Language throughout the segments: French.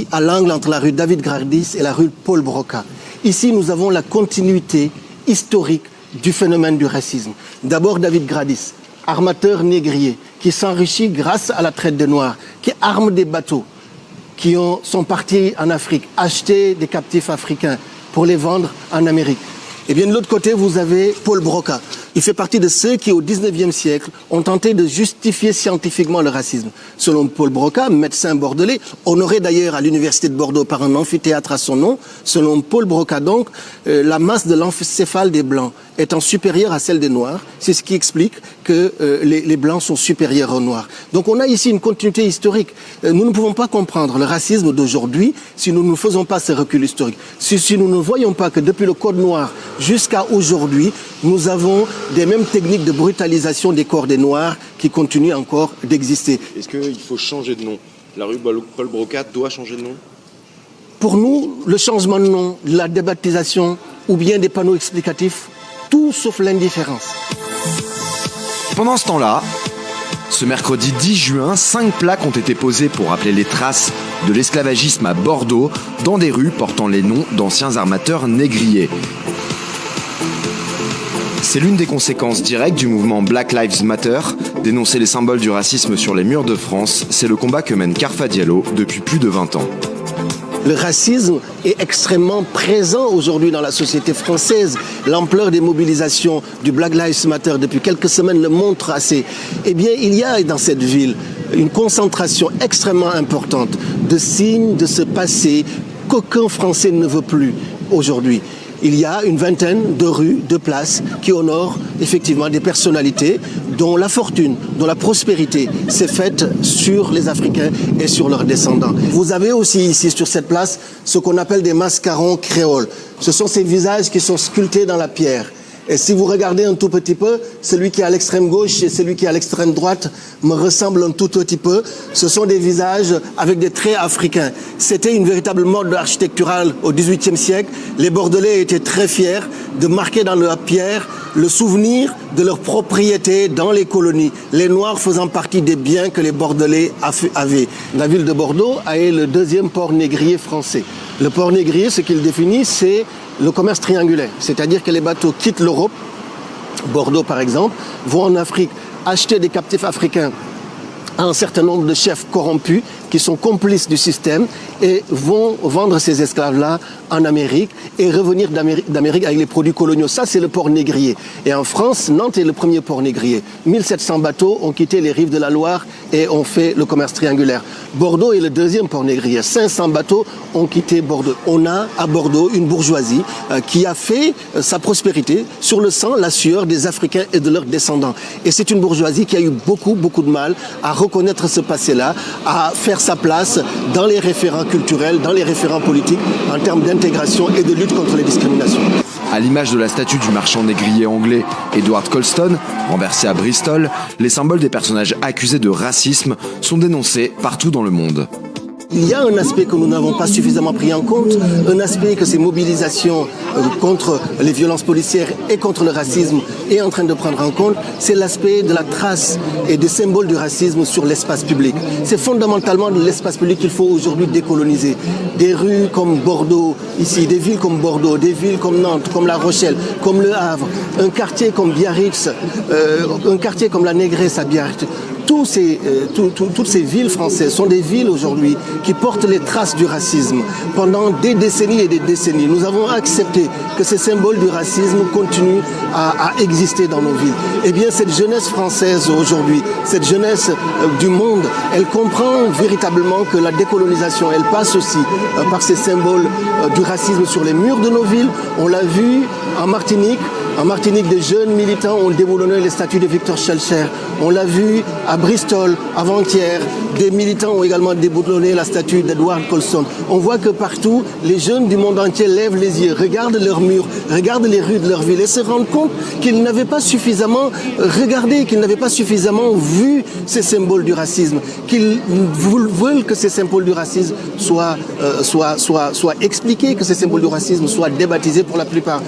ici, à l'angle entre la rue David Gradis et la rue Paul Broca. Ici, nous avons la continuité historique du phénomène du racisme. D'abord, David Gradis, armateur négrier, qui s'enrichit grâce à la traite des Noirs, qui arme des bateaux, sont partis en Afrique, acheter des captifs africains pour les vendre en Amérique. Et bien de l'autre côté, vous avez Paul Broca. Il fait partie de ceux qui, au XIXe siècle, ont tenté de justifier scientifiquement le racisme. Selon Paul Broca, médecin bordelais, honoré d'ailleurs à l'université de Bordeaux par un amphithéâtre à son nom, selon Paul Broca donc, la masse de l'encéphale des Blancs étant supérieure à celle des Noirs, c'est ce qui explique que les Blancs sont supérieurs aux Noirs. Donc on a ici une continuité historique. Nous ne pouvons pas comprendre le racisme d'aujourd'hui si nous ne faisons pas ce recul historique. Si nous ne voyons pas que depuis le Code noir jusqu'à aujourd'hui, nous avons des mêmes techniques de brutalisation des corps des Noirs qui continuent encore d'exister. Est-ce qu'il faut changer de nom? La rue Paul Broca doit changer de nom? Pour nous, le changement de nom, la débaptisation ou bien des panneaux explicatifs, tout sauf l'indifférence. Pendant ce temps-là, ce mercredi 10 juin, 5 plaques ont été posées pour rappeler les traces de l'esclavagisme à Bordeaux dans des rues portant les noms d'anciens armateurs négriers. C'est l'une des conséquences directes du mouvement Black Lives Matter. Dénoncer les symboles du racisme sur les murs de France, c'est le combat que mène Carfa Diallo depuis plus de 20 ans. Le racisme est extrêmement présent aujourd'hui dans la société française. L'ampleur des mobilisations du Black Lives Matter depuis quelques semaines le montre assez. Eh bien, il y a dans cette ville une concentration extrêmement importante de signes de ce passé qu'aucun Français ne veut plus aujourd'hui. Il y a une vingtaine de rues, de places qui honorent effectivement des personnalités dont la fortune, dont la prospérité s'est faite sur les Africains et sur leurs descendants. Vous avez aussi ici sur cette place ce qu'on appelle des mascarons créoles. Ce sont ces visages qui sont sculptés dans la pierre. Et si vous regardez un tout petit peu, celui qui est à l'extrême gauche et celui qui est à l'extrême droite me ressemblent un tout petit peu. Ce sont des visages avec des traits africains. C'était une véritable mode architecturale au XVIIIe siècle. Les Bordelais étaient très fiers de marquer dans leur pierre le souvenir de leur propriété dans les colonies. Les Noirs faisant partie des biens que les Bordelais avaient. La ville de Bordeaux est le deuxième port négrier français. Le port négrier, ce qu'il définit, c'est le commerce triangulaire. C'est-à-dire que les bateaux quittent l'Europe, Bordeaux par exemple, vont en Afrique acheter des captifs africains à un certain nombre de chefs corrompus qui sont complices du système et vont vendre ces esclaves-là en Amérique et revenir d'Amérique avec les produits coloniaux. Ça, c'est le port négrier. Et en France, Nantes est le premier port négrier. 1700 bateaux ont quitté les rives de la Loire et ont fait le commerce triangulaire. Bordeaux est le deuxième port négrier. 500 bateaux ont quitté Bordeaux. On a à Bordeaux une bourgeoisie qui a fait sa prospérité sur le sang, la sueur des Africains et de leurs descendants. Et c'est une bourgeoisie qui a eu beaucoup de mal à reconnaître ce passé-là, à faire sa place dans les référents culturels, dans les référents politiques, en termes d'intégration et de lutte contre les discriminations. À l'image de la statue du marchand négrier anglais Edward Colston, renversé à Bristol, les symboles des personnages accusés de racisme sont dénoncés partout dans le monde. Il y a un aspect que nous n'avons pas suffisamment pris en compte, un aspect que ces mobilisations contre les violences policières et contre le racisme est en train de prendre en compte, c'est l'aspect de la trace et des symboles du racisme sur l'espace public. C'est fondamentalement de l'espace public qu'il faut aujourd'hui décoloniser. Des rues comme Bordeaux, ici, des villes comme Bordeaux, des villes comme Nantes, comme La Rochelle, comme Le Havre, un quartier comme Biarritz, un quartier comme la Négresse à Biarritz. Toutes ces villes françaises sont des villes aujourd'hui qui portent les traces du racisme. Pendant des décennies et des décennies, nous avons accepté que ces symboles du racisme continuent à exister dans nos villes. Eh bien, cette jeunesse française aujourd'hui, cette jeunesse du monde, elle comprend véritablement que la décolonisation, elle passe aussi par ces symboles du racisme sur les murs de nos villes. On l'a vu en Martinique. En Martinique, des jeunes militants ont déboulonné les statues de Victor Schœlcher. On l'a vu à Bristol avant-hier. Des militants ont également déboulonné la statue d'Edward Colston. On voit que partout, les jeunes du monde entier lèvent les yeux, regardent leurs murs, regardent les rues de leur ville et se rendent compte qu'ils n'avaient pas suffisamment regardé, qu'ils n'avaient pas suffisamment vu ces symboles du racisme, qu'ils veulent que ces symboles du racisme soient expliqués, que ces symboles du racisme soient débaptisés pour la plupart.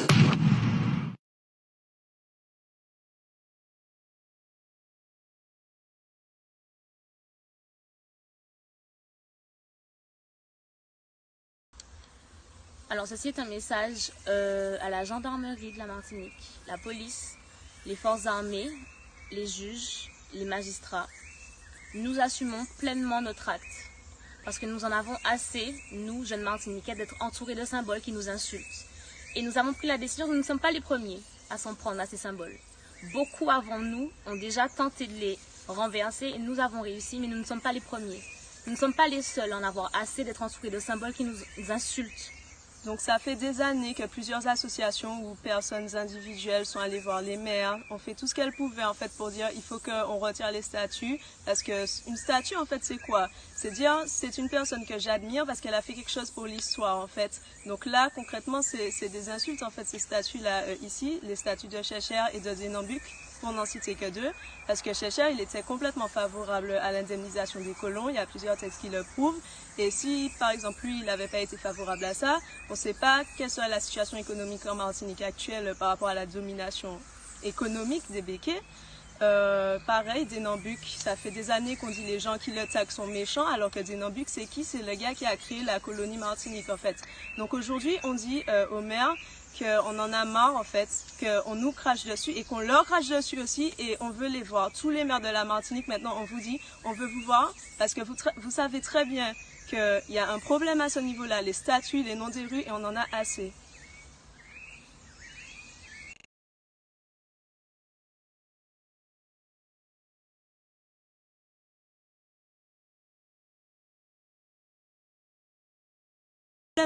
Alors ceci est un message à la gendarmerie de la Martinique, la police, les forces armées, les juges, les magistrats. Nous assumons pleinement notre acte parce que nous en avons assez, nous, jeunes Martiniquais, d'être entourés de symboles qui nous insultent. Et nous avons pris la décision que nous ne sommes pas les premiers à s'en prendre à ces symboles. Beaucoup avant nous ont déjà tenté de les renverser et nous avons réussi, mais nous ne sommes pas les premiers. Nous ne sommes pas les seuls à en avoir assez d'être entourés de symboles qui nous insultent. Donc ça fait des années que plusieurs associations ou personnes individuelles sont allées voir les maires, ont fait tout ce qu'elles pouvaient en fait pour dire il faut qu'on retire les statues, parce que une statue en fait c'est quoi? C'est dire c'est une personne que j'admire parce qu'elle a fait quelque chose pour l'histoire en fait. Donc là concrètement c'est des insultes en fait ces statues là ici, les statues de Cheshire et de Denambuc, pour n'en citer que deux, parce que Cheshire, il était complètement favorable à l'indemnisation des colons, il y a plusieurs textes qui le prouvent, et si, par exemple, lui, il n'avait pas été favorable à ça, on ne sait pas quelle serait la situation économique en Martinique actuelle par rapport à la domination économique des Békés. Pareil, Denambuc, ça fait des années qu'on dit les gens qui le taxent sont méchants, alors que Denambuc, c'est qui? C'est le gars qui a créé la colonie Martinique, en fait. Donc aujourd'hui, on dit aux maires qu'on en a marre en fait, qu'on nous crache dessus et qu'on leur crache dessus aussi et on veut les voir. Tous les maires de la Martinique maintenant on vous dit, on veut vous voir parce que vous savez très bien qu'il y a un problème à ce niveau-là, les statues, les noms des rues et on en a assez.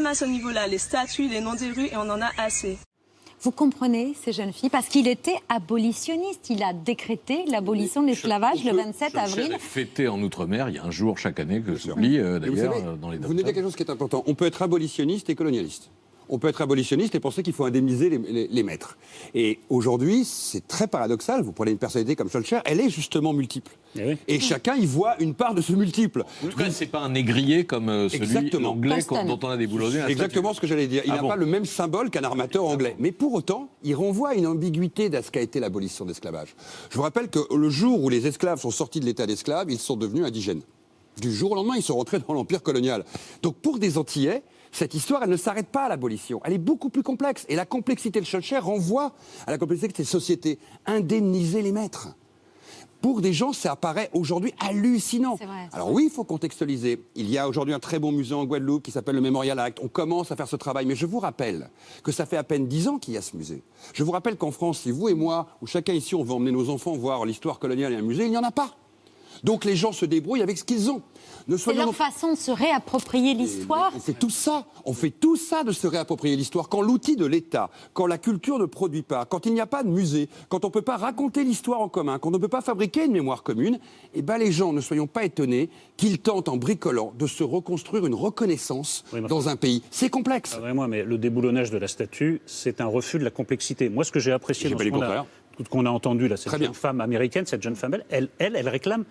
À ce niveau-là, les statues, les noms des rues, et on en a assez. Vous comprenez ces jeunes filles? Parce qu'il était abolitionniste. Il a décrété l'abolition de l'esclavage le 27 avril. Fêté en Outre-mer, il y a un jour chaque année que j'oublie d'ailleurs dans les Vous venez de quelque chose qui est important. On peut être abolitionniste et colonialiste. On peut être abolitionniste et penser qu'il faut indemniser les maîtres. Et aujourd'hui, c'est très paradoxal. Vous prenez une personnalité comme Schœlcher, elle est justement multiple. Et chacun y voit une part de ce multiple. En tout cas, c'est pas un négrier comme celui anglais dont on a déboulonné. Exactement ce que j'allais dire. Il n'a pas le même symbole qu'un armateur anglais. Mais pour autant, il renvoie à une ambiguïté de ce qu'a été l'abolition de l'esclavage. Je vous rappelle que le jour où les esclaves sont sortis de l'état d'esclave, ils sont devenus indigènes. Du jour au lendemain, ils sont rentrés dans l'empire colonial. Donc pour des Antillais, cette histoire, elle ne s'arrête pas à l'abolition. Elle est beaucoup plus complexe. Et la complexité de Schœlcher renvoie à la complexité de ces sociétés. Indemniser les maîtres. Pour des gens, ça apparaît aujourd'hui hallucinant. Alors oui, il faut contextualiser. Il y a aujourd'hui un très bon musée en Guadeloupe qui s'appelle le Memorial Act. On commence à faire ce travail. Mais je vous rappelle que ça fait à peine 10 ans qu'il y a ce musée. Je vous rappelle qu'en France, si vous et moi, ou chacun ici, on veut emmener nos enfants voir l'histoire coloniale et un musée, il n'y en a pas. Donc les gens se débrouillent avec ce qu'ils ont. C'est leur façon de se réapproprier l'histoire. On fait tout ça de se réapproprier l'histoire. Quand l'outil de l'État, quand la culture ne produit pas, quand il n'y a pas de musée, quand on ne peut pas raconter l'histoire en commun, quand on ne peut pas fabriquer une mémoire commune, eh ben les gens, ne soyons pas étonnés qu'ils tentent en bricolant de se reconstruire une reconnaissance dans un pays. C'est complexe. Mais le déboulonnage de la statue, c'est un refus de la complexité. Moi, ce que j'ai apprécié dans tout ce qu'on a entendu là, cette jeune femme américaine, cette jeune femme, elle réclame,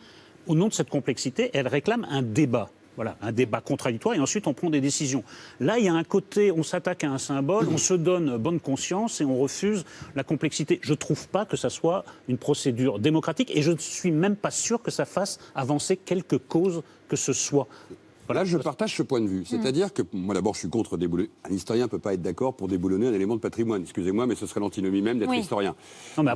au nom de cette complexité, elle réclame un débat. Voilà, un débat contradictoire et ensuite on prend des décisions. Là, il y a un côté, on s'attaque à un symbole, on se donne bonne conscience et on refuse la complexité. Je ne trouve pas que ça soit une procédure démocratique et je ne suis même pas sûr que ça fasse avancer quelque cause que ce soit. Là, je partage ce point de vue. C'est-à-dire que, moi d'abord, je suis contre déboulonner. Un historien ne peut pas être d'accord pour déboulonner un élément de patrimoine. Excusez-moi, mais ce serait l'antinomie même d'être historien. Non, mais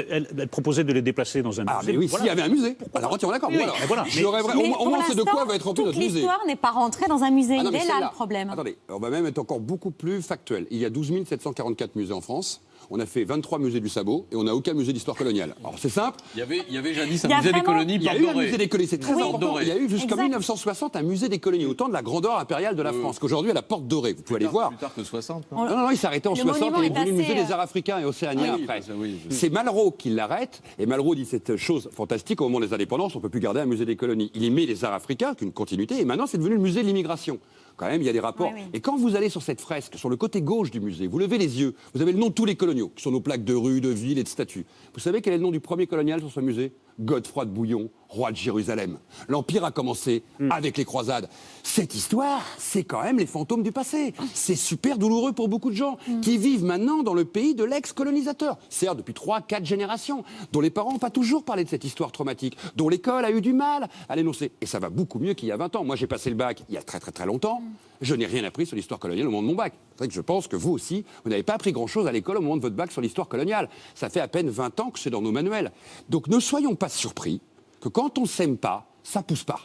elle proposait de les déplacer dans un musée. Ah, mais oui, s'il y avait un musée. Alors, entièrement d'accord. Au moins, ces deux points va être rempli notre musée. L'histoire n'est pas rentrée dans un musée. Il est là le problème. Attendez, on va même être encore beaucoup plus factuel. Il y a 12 744 musées en France. On a fait 23 musées du sabot et on n'a aucun musée d'histoire coloniale. Alors c'est simple. Il y avait jadis un musée des colonies. Il y a eu un musée des colonies, c'est très important. Il y a eu jusqu'en 1960 un musée des colonies, au temps de la grandeur impériale de la France, qu'aujourd'hui à la Porte Dorée. Vous pouvez aller voir. Plus tard que 60. Non, il s'est arrêté en 60. Il est devenu musée des Arts africains et océaniens après. C'est Malraux qui l'arrête. Et Malraux dit cette chose fantastique, au moment des indépendances, on ne peut plus garder un musée des colonies. Il y met les Arts africains, qui est une continuité, et maintenant c'est devenu le musée de l'immigration. Quand même, il y a des rapports. Et quand vous allez sur cette fresque, sur le côté gauche du musée, vous levez les yeux, vous avez le nom de tous les coloniaux, qui sont nos plaques de rue, de ville et de statues. Vous savez quel est le nom du premier colonial sur ce musée? Godefroy de Bouillon, roi de Jérusalem. L'Empire a commencé avec les croisades. Cette histoire, c'est quand même les fantômes du passé. C'est super douloureux pour beaucoup de gens qui vivent maintenant dans le pays de l'ex-colonisateur. C'est-à-dire depuis 3-4 générations, dont les parents n'ont pas toujours parlé de cette histoire traumatique, dont l'école a eu du mal à l'énoncer. Et ça va beaucoup mieux qu'il y a 20 ans. Moi, j'ai passé le bac il y a très très très longtemps. Je n'ai rien appris sur l'histoire coloniale au moment de mon bac. C'est vrai que je pense que vous aussi, vous n'avez pas appris grand-chose à l'école au moment de votre bac sur l'histoire coloniale. Ça fait à peine 20 ans que c'est dans nos manuels. Donc ne soyons pas surpris que quand on ne s'aime pas, ça pousse pas.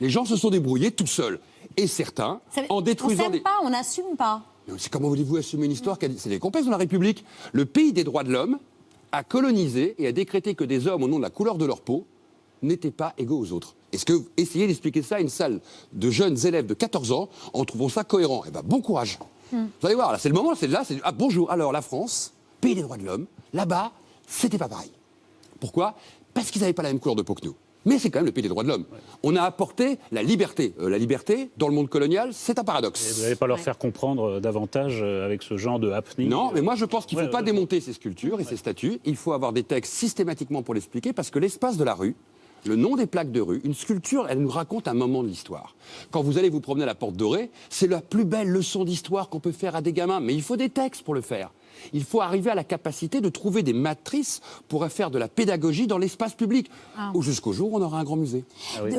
Les gens se sont débrouillés tout seuls. Et certains, en détruisant... On s'aime pas, on n'assume pas. C'est comment voulez-vous assumer une histoire c'est des complexes dans la République. Le pays des droits de l'homme a colonisé et a décrété que des hommes, au nom de la couleur de leur peau, n'étaient pas égaux aux autres. Est-ce que vous essayez d'expliquer ça à une salle de jeunes élèves de 14 ans en trouvant ça cohérent? Eh bien, bon courage. Vous allez voir, là, c'est le moment, c'est là, c'est... Ah, bonjour. Alors, la France, pays des droits de l'homme, là-bas, c'était pas pareil. Pourquoi? Parce qu'ils n'avaient pas la même couleur de peau que nous. Mais c'est quand même le pays des droits de l'homme. Ouais. On a apporté la liberté. La liberté, dans le monde colonial, c'est un paradoxe. Et vous n'allez pas leur faire comprendre davantage avec ce genre de happening? Non, mais moi je pense qu'il ne faut pas démonter ces sculptures et ces statues. Il faut avoir des textes systématiquement pour l'expliquer, parce que l'espace de la rue, le nom des plaques de rue, une sculpture, elle nous raconte un moment de l'histoire. Quand vous allez vous promener à la Porte Dorée, c'est la plus belle leçon d'histoire qu'on peut faire à des gamins. Mais il faut des textes pour le faire. Il faut arriver à la capacité de trouver des matrices pour faire de la pédagogie dans l'espace public. Ou jusqu'au jour où on aura un grand musée. Ah oui.